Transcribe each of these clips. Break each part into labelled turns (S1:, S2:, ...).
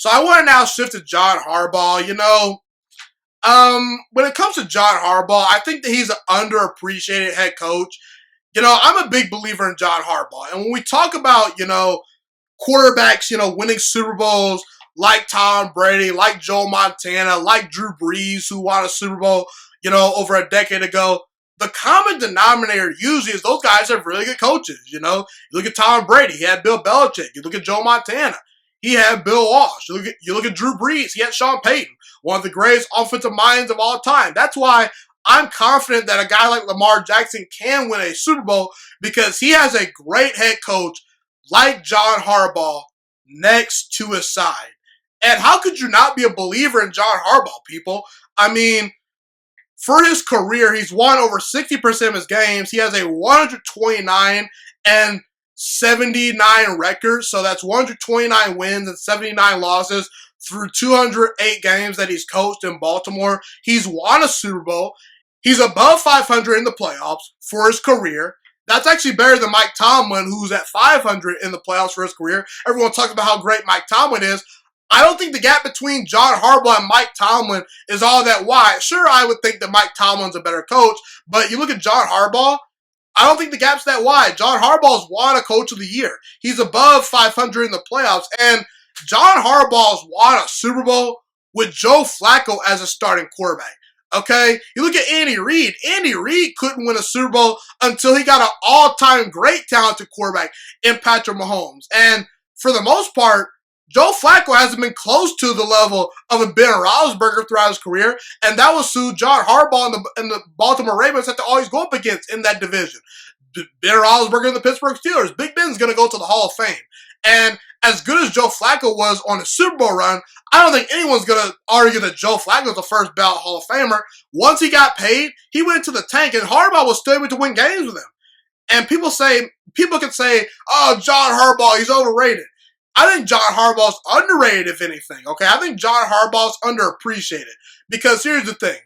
S1: So I want to now shift to John Harbaugh. When it comes to John Harbaugh, I think that he's an underappreciated head coach. I'm a big believer in John Harbaugh. And when we talk about, quarterbacks, winning Super Bowls like Tom Brady, like Joe Montana, like Drew Brees, who won a Super Bowl, over a decade ago, the common denominator usually is those guys have really good coaches. You look at Tom Brady, he had Bill Belichick. You look at Joe Montana, he had Bill Walsh. You look at Drew Brees, he had Sean Payton, one of the greatest offensive minds of all time. That's why I'm confident that a guy like Lamar Jackson can win a Super Bowl because he has a great head coach like John Harbaugh next to his side. And how could you not be a believer in John Harbaugh, people? I mean, for his career, he's won over 60% of his games. He has a 129 and 79 record. So that's 129 wins and 79 losses through 208 games that he's coached in Baltimore. He's won a Super Bowl. He's above 500 in the playoffs for his career. That's actually better than Mike Tomlin, who's at 500 in the playoffs for his career. Everyone talks about how great Mike Tomlin is. I don't think the gap between John Harbaugh and Mike Tomlin is all that wide. Sure, I would think that Mike Tomlin's a better coach, but you look at John Harbaugh, I don't think the gap's that wide. John Harbaugh's won a Coach of the Year. He's above 500 in the playoffs, and John Harbaugh's won a Super Bowl with Joe Flacco as a starting quarterback. Okay? You look at Andy Reid. Andy Reid couldn't win a Super Bowl until he got an all-time great talented quarterback in Patrick Mahomes. And for the most part, Joe Flacco hasn't been close to the level of a Ben Roethlisberger throughout his career, and that was who John Harbaugh and the Baltimore Ravens had to always go up against in that division. Ben Roethlisberger and the Pittsburgh Steelers. Big Ben's going to go to the Hall of Fame. And as good as Joe Flacco was on his Super Bowl run, I don't think anyone's going to argue that Joe Flacco is the first ballot Hall of Famer. Once he got paid, he went to the tank, and Harbaugh was still able to win games with him. And people can say, oh, John Harbaugh, he's overrated. I think John Harbaugh's underrated, if anything, okay? I think John Harbaugh's underappreciated. Because here's the thing.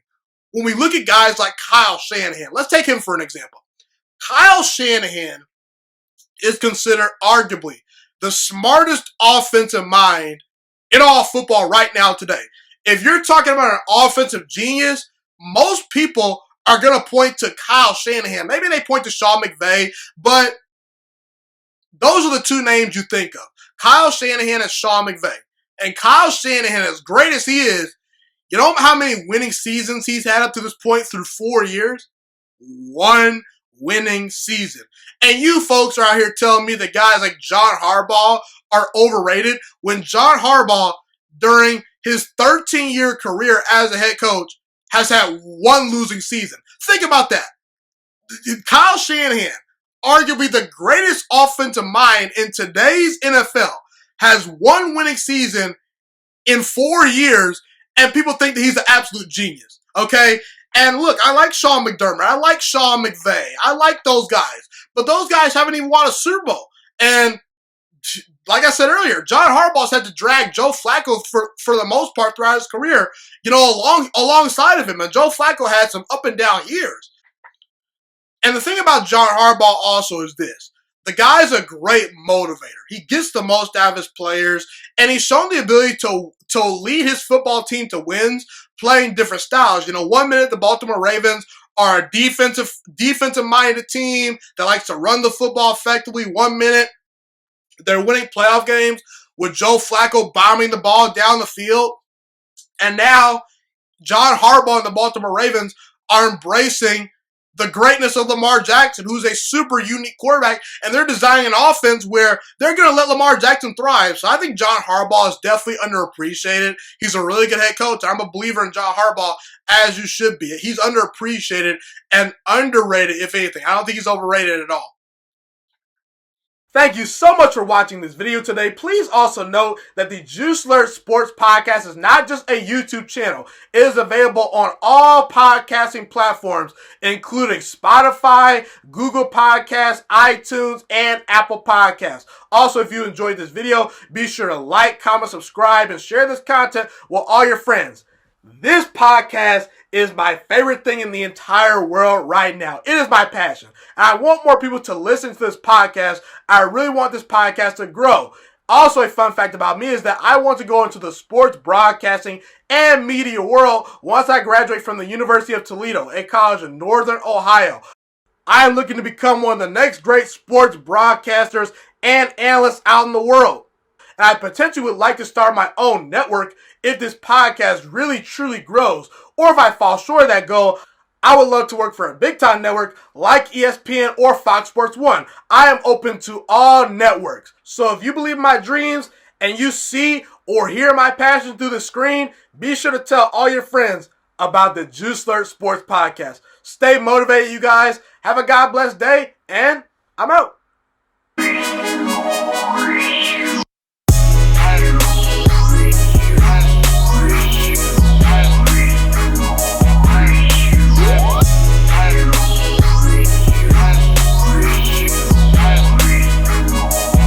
S1: When we look at guys like Kyle Shanahan, let's take him for an example. Kyle Shanahan is considered arguably the smartest offensive mind in all football right now today. If you're talking about an offensive genius, most people are going to point to Kyle Shanahan. Maybe they point to Sean McVay, but those are the two names you think of. Kyle Shanahan and Sean McVay. And Kyle Shanahan, as great as he is, you know how many winning seasons he's had up to this point through 4 years? One winning season. And you folks are out here telling me that guys like John Harbaugh are overrated when John Harbaugh, during his 13-year career as a head coach, has had one losing season. Think about that. Kyle Shanahan, arguably the greatest offensive mind in today's NFL, has one winning season in 4 years, and people think that he's an absolute genius, okay? And look, I like Sean McDermott. I like Sean McVay. I like those guys. But those guys haven't even won a Super Bowl. And like I said earlier, John Harbaugh's had to drag Joe Flacco for the most part throughout his career, alongside of him. And Joe Flacco had some up and down years. And the thing about John Harbaugh also is this. The guy's a great motivator. He gets the most out of his players, and he's shown the ability to lead his football team to wins, playing different styles. 1 minute the Baltimore Ravens are a defensive-minded team that likes to run the football effectively. 1 minute they're winning playoff games with Joe Flacco bombing the ball down the field. And now John Harbaugh and the Baltimore Ravens are embracing the greatness of Lamar Jackson, who's a super unique quarterback, and they're designing an offense where they're going to let Lamar Jackson thrive. So I think John Harbaugh is definitely underappreciated. He's a really good head coach. I'm a believer in John Harbaugh, as you should be. He's underappreciated and underrated, if anything. I don't think he's overrated at all. Thank you so much for watching this video today. Please also note that the Juice Alert Sports Podcast is not just a YouTube channel. It is available on all podcasting platforms, including Spotify, Google Podcasts, iTunes, and Apple Podcasts. Also, if you enjoyed this video, be sure to like, comment, subscribe, and share this content with all your friends. This podcast is my favorite thing in the entire world right now. It is my passion. And I want more people to listen to this podcast. I really want this podcast to grow. Also, a fun fact about me is that I want to go into the sports broadcasting and media world once I graduate from the University of Toledo, a college in Northern Ohio. I am looking to become one of the next great sports broadcasters and analysts out in the world. And I potentially would like to start my own network if this podcast really truly grows. Or if I fall short of that goal, I would love to work for a big time network like ESPN or Fox Sports 1. I am open to all networks. So if you believe in my dreams and you see or hear my passion through the screen, be sure to tell all your friends about the Juice Alert Sports Podcast. Stay motivated, you guys. Have a God bless day, and I'm out.